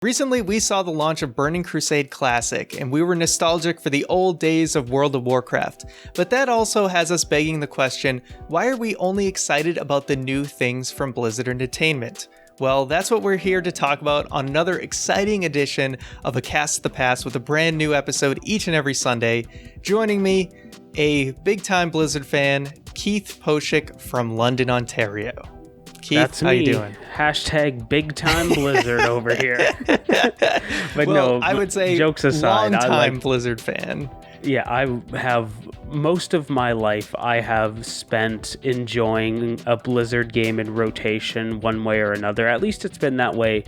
Recently, we saw the launch of Burning Crusade Classic, and we were nostalgic for the old days of World of Warcraft. But that also has us begging the question, why are we only excited about the new things from Blizzard Entertainment? Well, that's what we're here to talk about on another exciting edition of A Cast the Past with a brand new episode each and every Sunday. Joining me, a big-time Blizzard fan, Keith Poshik from London, Ontario. Keith, that's how me. You doing? Hashtag big time Blizzard over here. But well, no, I would say jokes aside, long-time Blizzard fan. Yeah, I have most of my life I have spent enjoying a Blizzard game in rotation one way or another. At least it's been that way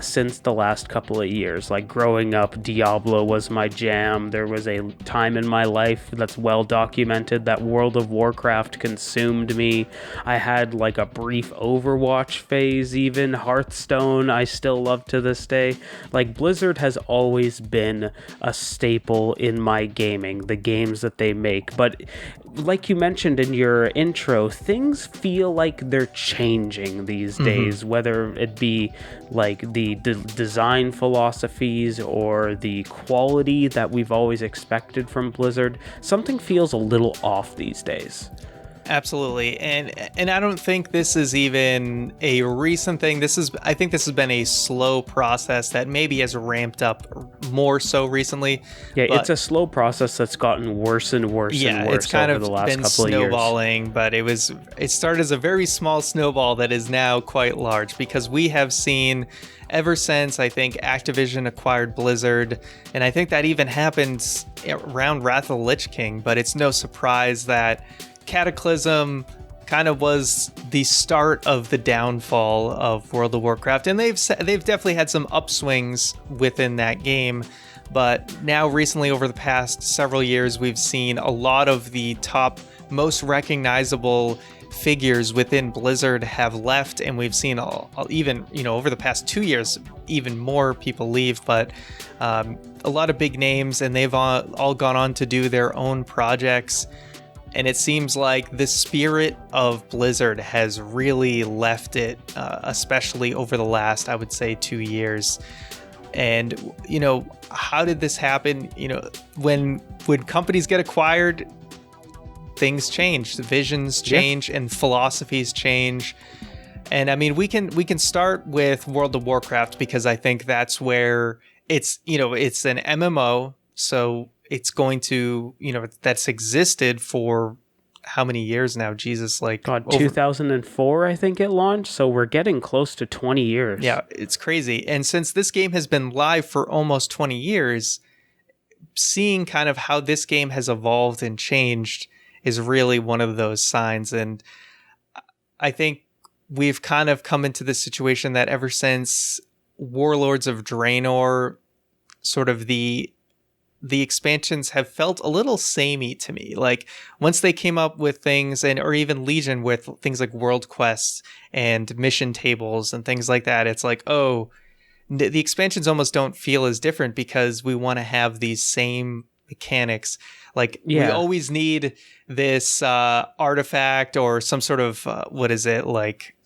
since the last couple of years. Like growing up, Diablo was my jam. There was a time in my life that's well documented that World of Warcraft consumed me. I had like a brief Overwatch phase even. Hearthstone I still love to this day. Like Blizzard has always been a staple in my gaming, the games that they make. But like you mentioned in your intro, things feel like they're changing these days, whether it be like the design philosophies or the quality that we've always expected from Blizzard. Something feels a little off these days. Absolutely. And I don't think this is even a recent thing. I think this has been a slow process that maybe has ramped up more so recently. Yeah, it's a slow process that's gotten worse and worse and worse it's kind over of the last been couple of years. snowballing, but it started as a very small snowball that is now quite large, because we have seen ever since, I think, Activision acquired Blizzard, and I think that even happened around Wrath of the Lich King, but it's no surprise that Cataclysm kind of was the start of the downfall of World of Warcraft, and they've definitely had some upswings within that game. But now recently, over the past several years, we've seen a lot of the top, most recognizable figures within Blizzard have left, and we've seen even over the past 2 years, even more people leave. But a lot of big names, and they've all gone on to do their own projects. And it seems like the spirit of Blizzard has really left it, especially over the last, I would say, 2 years. And, how did this happen? When companies get acquired, things change, the visions change, and philosophies change. And I mean, we can start with World of Warcraft, because I think that's where it's an MMO. So it's going to, that's existed for how many years now? Jesus, like 2004, I think it launched. So we're getting close to 20 years. Yeah, it's crazy. And since this game has been live for almost 20 years, seeing kind of how this game has evolved and changed is really one of those signs. And I think we've kind of come into this situation that ever since Warlords of Draenor, sort of the expansions have felt a little samey to me. Like once they came up with things, or even Legion with things like world quests and mission tables and things like that, it's like, oh, the expansions almost don't feel as different, because we want to have these same mechanics. Like we always need this artifact or some sort of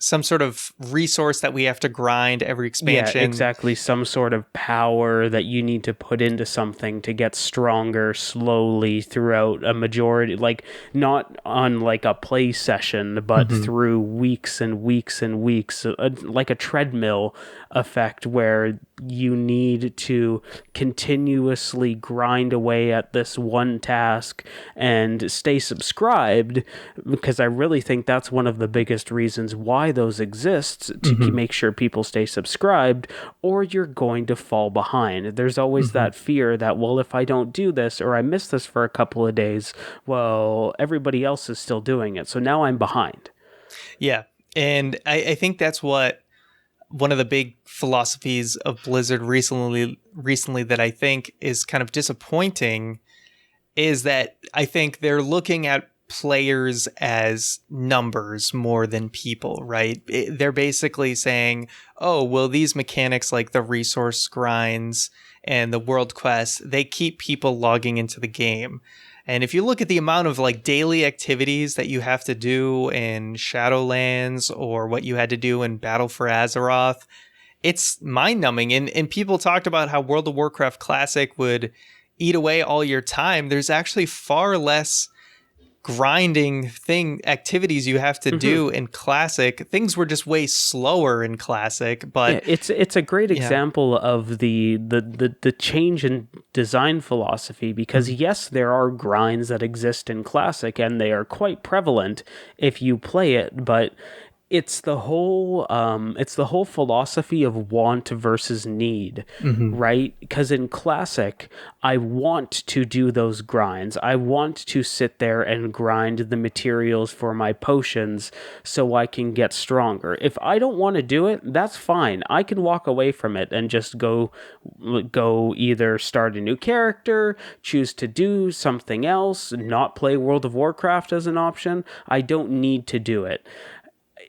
some sort of resource that we have to grind every expansion. Yeah, exactly. Some sort of power that you need to put into something to get stronger slowly throughout a majority, like not on like a play session, but through weeks and weeks and weeks, like a treadmill effect where you need to continuously grind away at this one task and stay subscribed, because I really think that's one of the biggest reasons why those exist, to make sure people stay subscribed, or you're going to fall behind. There's always that fear that, well, if I don't do this or I miss this for a couple of days, well, everybody else is still doing it, so now I'm behind. Yeah, and I think that's what one of the big philosophies of Blizzard recently that I think is kind of disappointing is that I think they're looking at players as numbers more than people, right? They're basically saying, oh, well, these mechanics like the resource grinds and the world quests, they keep people logging into the game. And if you look at the amount of like daily activities that you have to do in Shadowlands or what you had to do in Battle for Azeroth, it's mind-numbing. And people talked about how World of Warcraft Classic would eat away all your time. There's actually far less grinding activities you have to do in Classic. Things were just way slower in Classic, but it's a great example of the change in design philosophy, because yes, there are grinds that exist in Classic and they are quite prevalent if you play it, but it's the whole philosophy of want versus need, right? Because in Classic, I want to do those grinds. I want to sit there and grind the materials for my potions so I can get stronger. If I don't want to do it, that's fine. I can walk away from it and just go either start a new character, choose to do something else, not play World of Warcraft as an option. I don't need to do it.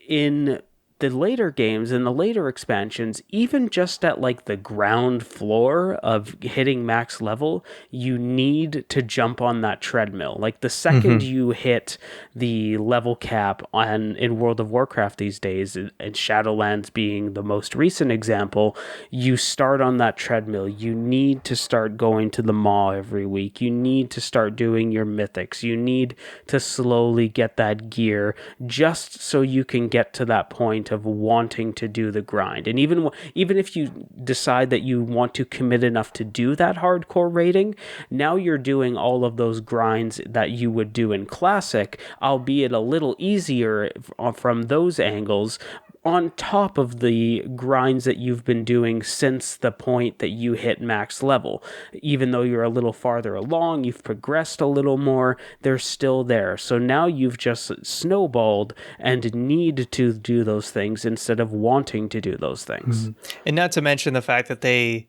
In the later games, in the later expansions, even just at like the ground floor of hitting max level, you need to jump on that treadmill. Like the second you hit the level cap in World of Warcraft these days, and Shadowlands being the most recent example, you start on that treadmill. You need to start going to the mall every week. You need to start doing your mythics. You need to slowly get that gear just so you can get to that point of wanting to do the grind. And even if you decide that you want to commit enough to do that hardcore raiding, now you're doing all of those grinds that you would do in Classic, albeit a little easier from those angles, on top of the grinds that you've been doing since the point that you hit max level. Even though you're a little farther along, you've progressed a little more, they're still there. So now you've just snowballed and need to do those things instead of wanting to do those things. And not to mention the fact that they,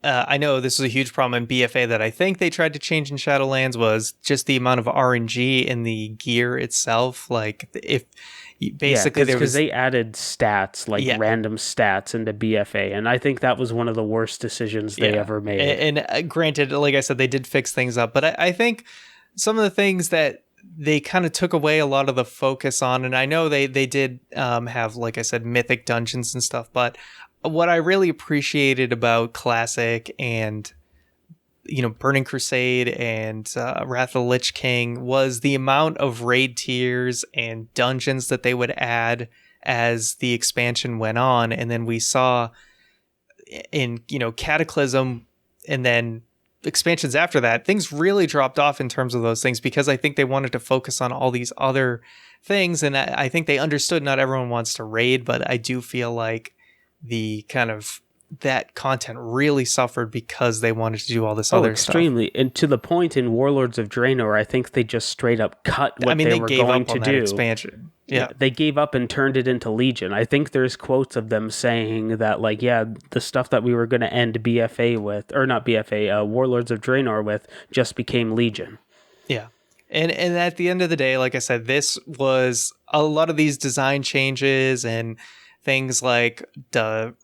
I know this is a huge problem in BFA that I think they tried to change in Shadowlands, was just the amount of RNG in the gear itself. Like if basically because they added stats, like random stats into BFA, and I think that was one of the worst decisions they ever made. And granted, like I said, they did fix things up, but I think some of the things that they kind of took away a lot of the focus on, and I know they did have, like I said, mythic dungeons and stuff, but what I really appreciated about Classic and Burning Crusade and Wrath of the Lich King was the amount of raid tiers and dungeons that they would add as the expansion went on. And then we saw in, Cataclysm and then expansions after that, things really dropped off in terms of those things, because I think they wanted to focus on all these other things. And I think they understood not everyone wants to raid, but I do feel like the kind of that content really suffered because they wanted to do all this other extremely stuff. And to the point in Warlords of Draenor, I think they just straight up cut what they were going to do. Expansion. Yeah, they gave up and turned it into Legion. I think there's quotes of them saying that, like, the stuff that we were going to end BFA with, or not BFA, Warlords of Draenor with, just became Legion. Yeah. And at the end of the day, like I said, this was a lot of these design changes and things like the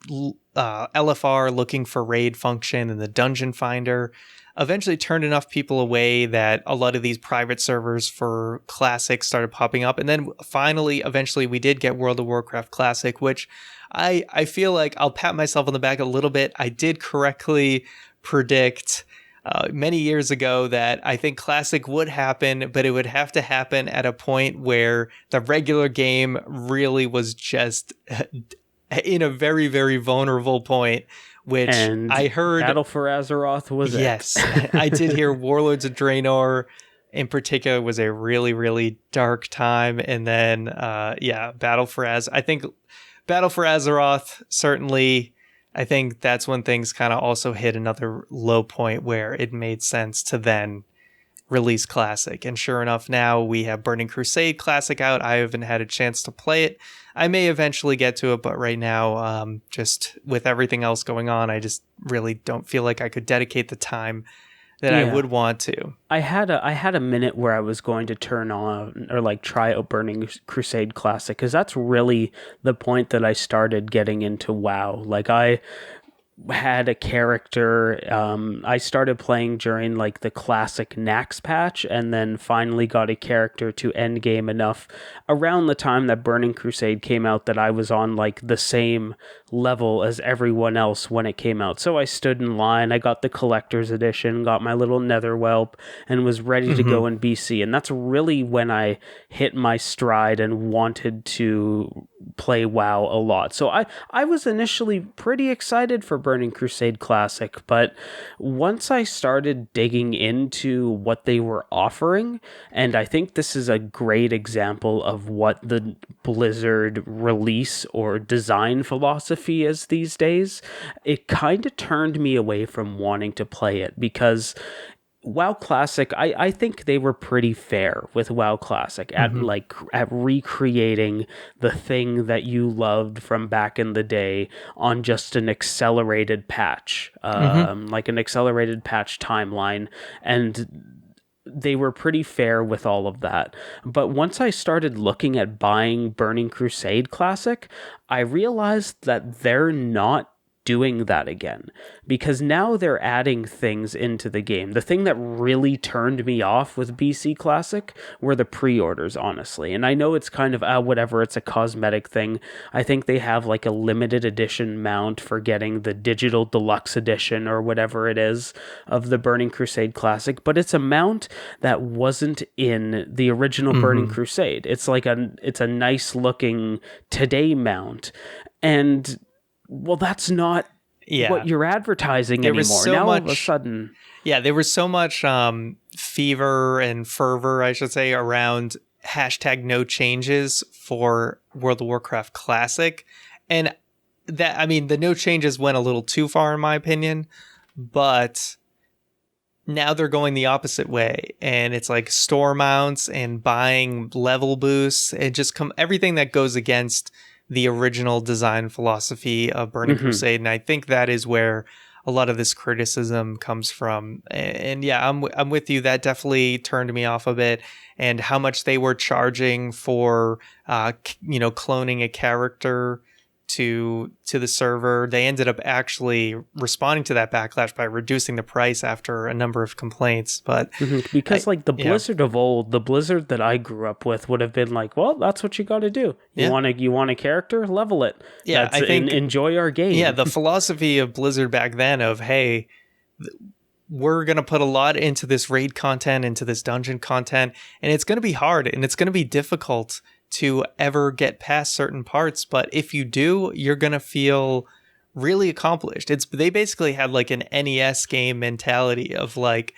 LFR looking for raid function and the dungeon finder eventually turned enough people away that a lot of these private servers for Classic started popping up. And then finally, eventually, we did get World of Warcraft Classic, which I feel like I'll pat myself on the back a little bit. I did correctly predict many years ago that I think Classic would happen, but it would have to happen at a point where the regular game really was just in a very, very vulnerable point, which and I heard Battle for Azeroth was it. Yes, I did hear Warlords of Draenor in particular was a really, really dark time. And then, Battle for Azeroth, certainly, I think that's when things kind of also hit another low point where it made sense to then release Classic. And sure enough, now we have Burning Crusade Classic out. I haven't had a chance to play it. I may eventually get to it, but right now, just with everything else going on, I just really don't feel like I could dedicate the time that I would want to. I had a minute where I was going to turn on or like try out Burning Crusade Classic, because that's really the point that I started getting into WoW. Like had a character. I started playing during like the classic Nax patch, and then finally got a character to end game enough around the time that Burning Crusade came out that I was on like the same level as everyone else when it came out. So I stood in line, I got the collector's edition, got my little nether whelp, and was ready to go in BC. And that's really when I hit my stride and wanted to play WoW a lot. So I was initially pretty excited for Burning Crusade Classic, but once I started digging into what they were offering, and I think this is a great example of what the Blizzard release or design philosophy is these days, it kind of turned me away from wanting to play it, because WoW Classic, I think they were pretty fair with WoW Classic at at recreating the thing that you loved from back in the day on just an accelerated patch, like an accelerated patch timeline, and they were pretty fair with all of that. But once I started looking at buying Burning Crusade Classic, I realized that they're not doing that again, because now they're adding things into the game. The thing that really turned me off with BC Classic were the pre-orders, honestly. And I know it's kind of whatever, it's a cosmetic thing. I think they have like a limited edition mount for getting the digital deluxe edition or whatever it is of the Burning Crusade Classic, but it's a mount that wasn't in the original Burning Crusade. It's like it's a nice looking today mount, and well, that's not what you're advertising anymore. Now all of a sudden... Yeah, there was so much fever and fervor, I should say, around hashtag no changes for World of Warcraft Classic. And that, I mean, the no changes went a little too far, in my opinion. But now they're going the opposite way. And it's like store mounts and buying level boosts. And just everything that goes against the original design philosophy of Burning Crusade. And I think that is where a lot of this criticism comes from. And yeah, I'm with you. That definitely turned me off a bit. And how much they were charging for, cloning a character to the server. They ended up actually responding to that backlash by reducing the price after a number of complaints. But because like the Blizzard of old, the Blizzard that I grew up with would have been like, well, that's what you got to do. You want a character, level it. Yeah, I think enjoy our game. Yeah, the philosophy of Blizzard back then of, hey, we're going to put a lot into this raid content, into this dungeon content, and it's going to be hard and it's going to be difficult to ever get past certain parts, but if you do, you're gonna feel really accomplished. They basically had like an NES game mentality of like,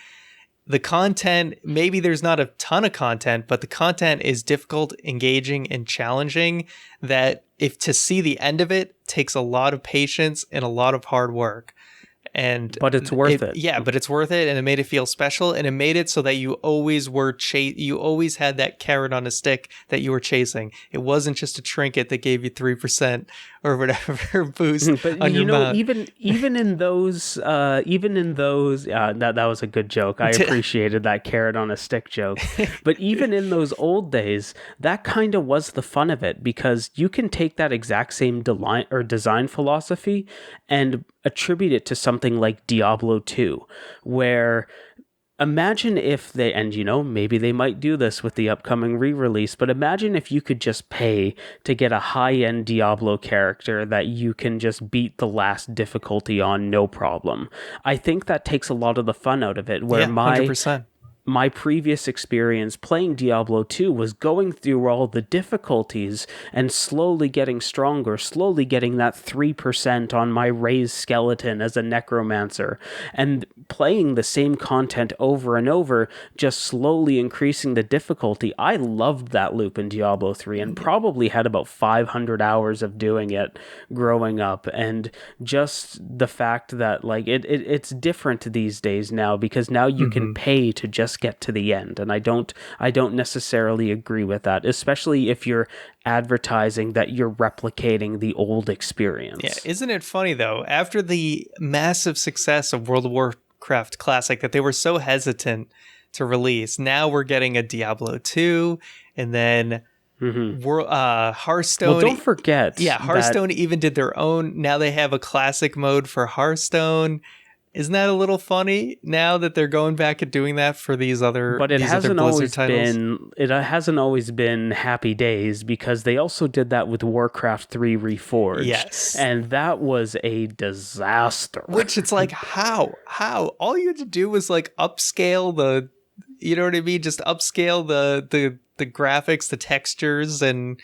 the content, maybe there's not a ton of content, but the content is difficult, engaging, and challenging, that if to see the end of it takes a lot of patience and a lot of hard work. But it's worth it. Yeah, but it's worth it, and it made it feel special, and it made it so that you always were you always had that carrot on a stick that you were chasing. It wasn't just a trinket that gave you 3% or whatever boost but on your mount. even in those that was a good joke. I appreciated that carrot on a stick joke. But even in those old days, that kind of was the fun of it, because you can take that exact same design philosophy and attribute it to something like Diablo 2, where imagine if they, and maybe they might do this with the upcoming re-release, but imagine if you could just pay to get a high-end Diablo character that you can just beat the last difficulty on no problem. I think that takes a lot of the fun out of it, where 100%. My previous experience playing Diablo 2 was going through all the difficulties and slowly getting stronger, slowly getting that 3% on my raised skeleton as a necromancer, and playing the same content over and over, just slowly increasing the difficulty. I loved that loop in Diablo 3 and probably had about 500 hours of doing it growing up. And just the fact that like it's different these days now, because now you can pay to just get to the end, and I don't necessarily agree with that, especially if you're advertising that you're replicating the old experience. Yeah, isn't it funny though, after the massive success of World of Warcraft Classic that they were so hesitant to release, now we're getting a Diablo 2, and then Hearthstone. Well, don't forget. Yeah, Hearthstone even did their own. Now they have a classic mode for Hearthstone. Isn't that a little funny now that they're going back and doing that for these other But it other hasn't Blizzard always titles? been happy days, because they also did that with Warcraft 3 Reforged. Yes. And that was a disaster. Which it's like, how? All you had to do was like upscale the, you know what I mean? Just upscale the graphics, the textures, and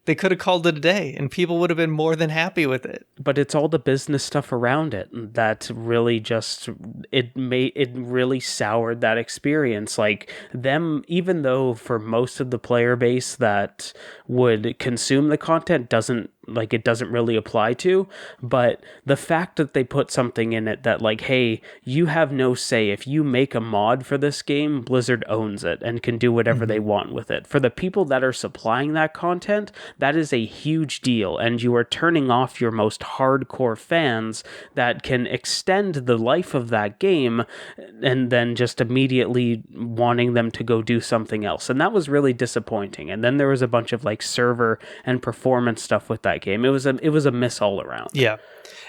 they could have called it a day and people would have been more than happy with it. But it's all the business stuff around it that really just it really soured that experience. Like, them, even though for most of the player base that would consume the content doesn't really apply to, but the fact that they put something in it that, like, hey, you have no say. If you make a mod for this game, Blizzard owns it and can do whatever they want with it. For the people that are supplying that content, that is a huge deal, and you are turning off your most hardcore fans that can extend the life of that game, and then just immediately wanting them to go do something else. And that was really disappointing. And then there was a bunch of like server and performance stuff with that game. It was a miss all around. Yeah.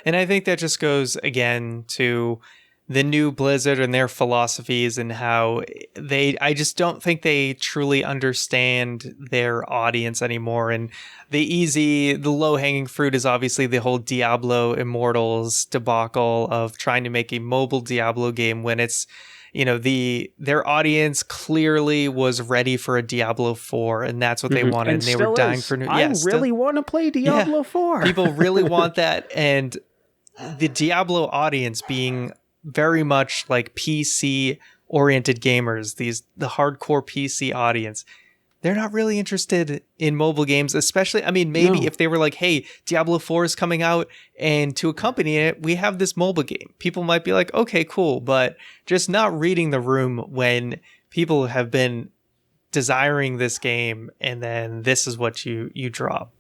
And I think that just goes again to the new Blizzard and their philosophies and how I just don't think they truly understand their audience anymore. And the low hanging fruit is obviously the whole Diablo Immortals debacle of trying to make a mobile Diablo game when it's, their audience clearly was ready for a Diablo 4, and that's what they wanted, and they were dying for new. I really want to play Diablo 4. People really want that, and the Diablo audience being very much like PC oriented gamers, the hardcore PC audience, they're not really interested in mobile games, especially, maybe if they were like, hey, Diablo 4 is coming out, and to accompany it, we have this mobile game. People might be like, okay, cool, but just not reading the room when people have been desiring this game, and then this is what you drop.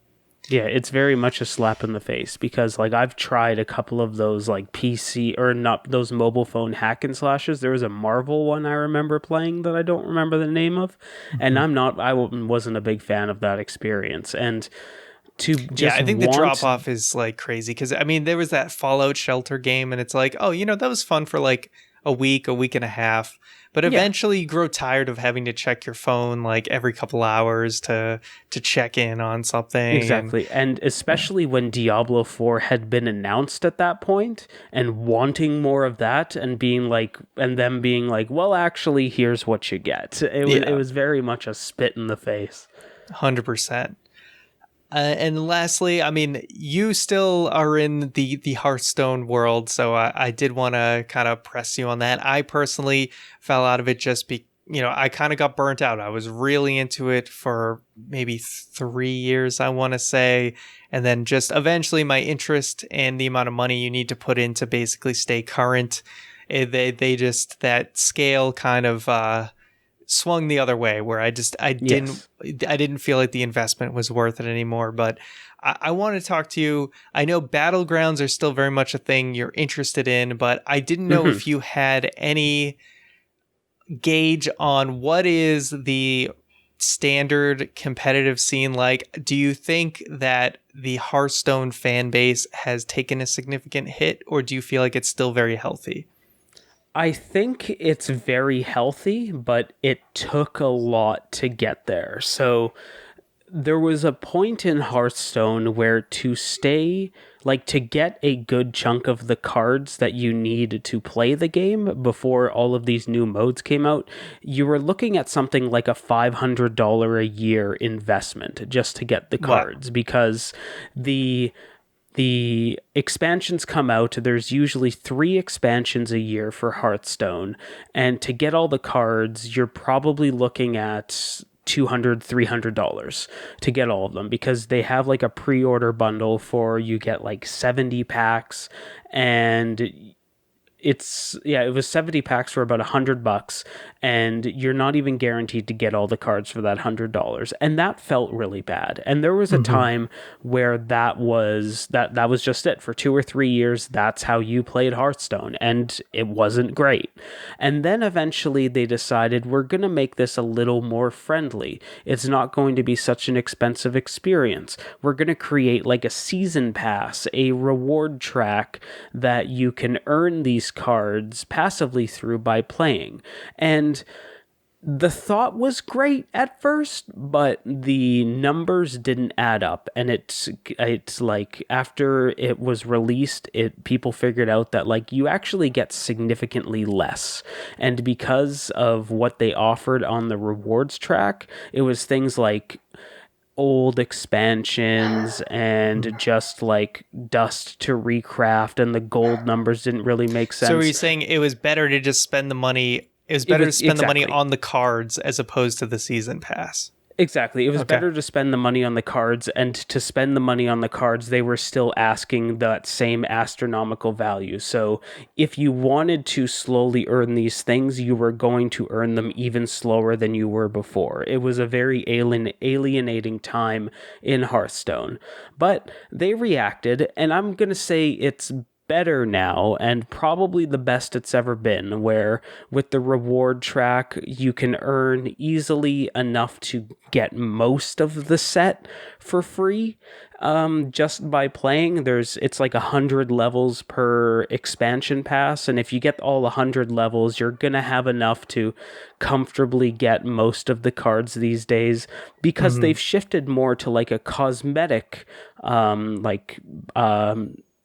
Yeah, it's very much a slap in the face, because like I've tried a couple of those like PC or not those mobile phone hack and slashes. There was a Marvel one I remember playing that I don't remember the name of, and I wasn't a big fan of that experience. And I think the drop off is like crazy, because there was that Fallout Shelter game, and it's like, oh, that was fun for like a week and a half. But eventually you grow tired of having to check your phone like every couple hours to check in on something. Exactly. And especially when Diablo 4 had been announced at that point, and wanting more of that, and them being like, well, actually, here's what you get. It was very much a spit in the face. 100%. And lastly, you still are in the Hearthstone world, so I did want to kind of press you on that. I personally fell out of it just I kind of got burnt out. I was really into it for maybe 3 years, I want to say, and then just eventually my interest and the amount of money you need to put in to basically stay current, they just, that scale kind of swung the other way, where I didn't feel like the investment was worth it anymore. But I want to talk to you. I know battlegrounds are still very much a thing you're interested in, but I didn't know if you had any gauge on what is the standard competitive scene like. Do you think that the Hearthstone fan base has taken a significant hit, or do you feel like it's still very healthy? I think it's very healthy, but it took a lot to get there. So there was a point in Hearthstone where to get a good chunk of the cards that you need to play the game before all of these new modes came out, you were looking at something like a $500 a year investment just to get the cards. Wow. Because the expansions come out. There's usually 3 expansions a year for Hearthstone, and to get all the cards, you're probably looking at $200, $300 to get all of them, because they have like a pre-order bundle for you get like 70 packs, and it was 70 packs for about $100, and you're not even guaranteed to get all the cards for that $100, and that felt really bad. And there was a time where that was just it. For 2 or 3 years, that's how you played Hearthstone, and it wasn't great. And then eventually they decided, we're going to make this a little more friendly. It's not going to be such an expensive experience. We're going to create like a season pass, a reward track that you can earn these cards passively through by playing. And the thought was great at first, but the numbers didn't add up. And it's like, after it was released, people figured out that like you actually get significantly less. And because of what they offered on the rewards track, it was things like old expansions and just like dust to recraft, and the gold numbers didn't really make sense. So are you saying it was better to just spend the money? It was better to spend the money on the cards as opposed to the season pass. Exactly. It was better to spend the money on the cards, and to spend the money on the cards, they were still asking that same astronomical value. So if you wanted to slowly earn these things, you were going to earn them even slower than you were before. It was a very alienating time in Hearthstone. But they reacted, and I'm going to say it's better now, and probably the best it's ever been, where with the reward track you can earn easily enough to get most of the set for free, just by playing. It's like 100 levels per expansion pass, and if you get all 100 levels, you're gonna have enough to comfortably get most of the cards these days, because they've shifted more to like a cosmetic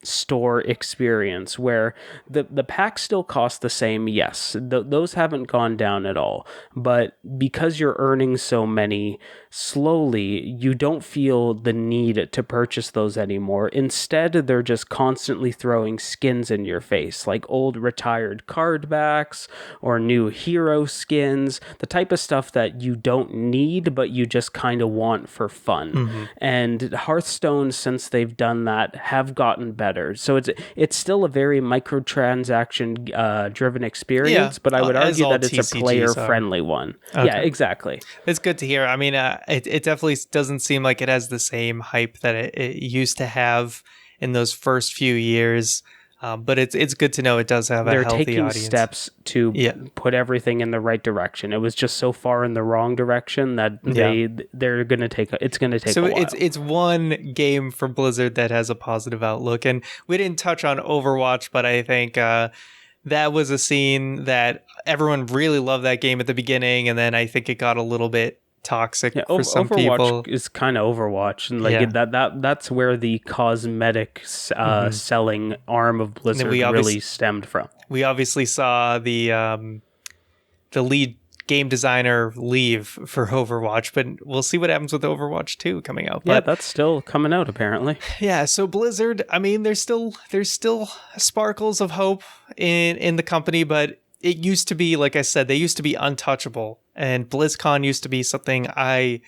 store experience, where the packs still cost the same. Yes, those haven't gone down at all, but because you're earning so many slowly, you don't feel the need to purchase those anymore. Instead, they're just constantly throwing skins in your face, like old retired card backs or new hero skins, the type of stuff that you don't need but you just kind of want for fun. And Hearthstone, since they've done that, have gotten better. So it's still a very microtransaction driven experience, but I would argue that it's a player friendly one. Okay. Yeah, exactly. It's good to hear. I mean, it definitely doesn't seem like it has the same hype that it used to have in those first few years. But it's good to know it does have a healthy audience. They're taking steps to put everything in the right direction. It was just so far in the wrong direction that they're going to take. It's going to take. So a while. It's one game for Blizzard that has a positive outlook, and we didn't touch on Overwatch, but I think that was a scene that everyone really loved that game at the beginning, and then I think it got a little bit toxic for some Overwatch people. Is kind of Overwatch, and like that's where the cosmetic selling arm of Blizzard really stemmed from. We obviously saw the lead game designer leave for Overwatch, but we'll see what happens with Overwatch 2 coming out. But that's still coming out apparently. Yeah, so Blizzard, I mean, there's still sparkles of hope in the company, but it used to be, like I said, they used to be untouchable, and BlizzCon used to be something I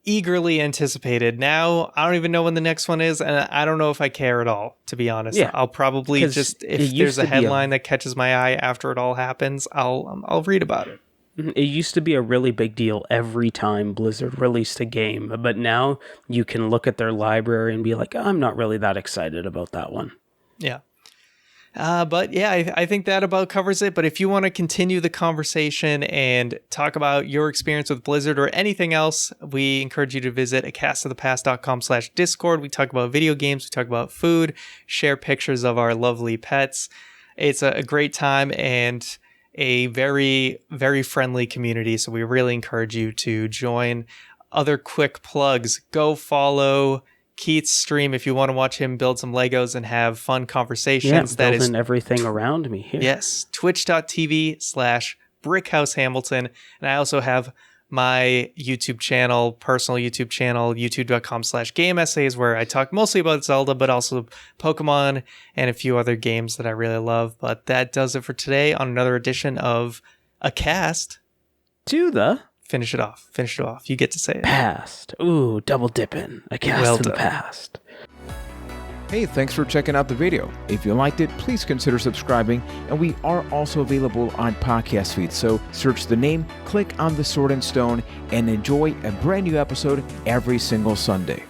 eagerly anticipated. Now, I don't even know when the next one is, and I don't know if I care at all, to be honest. Yeah, I'll probably just, if there's a headline that catches my eye after it all happens, I'll read about it. It used to be a really big deal every time Blizzard released a game, but now you can look at their library and be like, I'm not really that excited about that one. Yeah. But yeah, I think that about covers it. But if you want to continue the conversation and talk about your experience with Blizzard or anything else, we encourage you to visit acastofthepast.com/Discord. We talk about video games, we talk about food, share pictures of our lovely pets. It's a great time and a very, very friendly community. So we really encourage you to join. Other quick plugs: go follow Keith's stream if you want to watch him build some Legos and have fun conversations. Yeah, building everything around me here. Yes, twitch.tv/BrickHouseHamilton. And I also have my YouTube channel, personal YouTube channel, youtube.com/GameEssays, where I talk mostly about Zelda, but also Pokemon and a few other games that I really love. But that does it for today on another edition of A Cast to the... Finish it off. You get to say it. Past. Ooh, double dipping. A cast to the past. Hey, thanks for checking out the video. If you liked it, please consider subscribing, and we are also available on podcast feeds, so search the name, click on the Sword and Stone, and enjoy a brand new episode every single Sunday.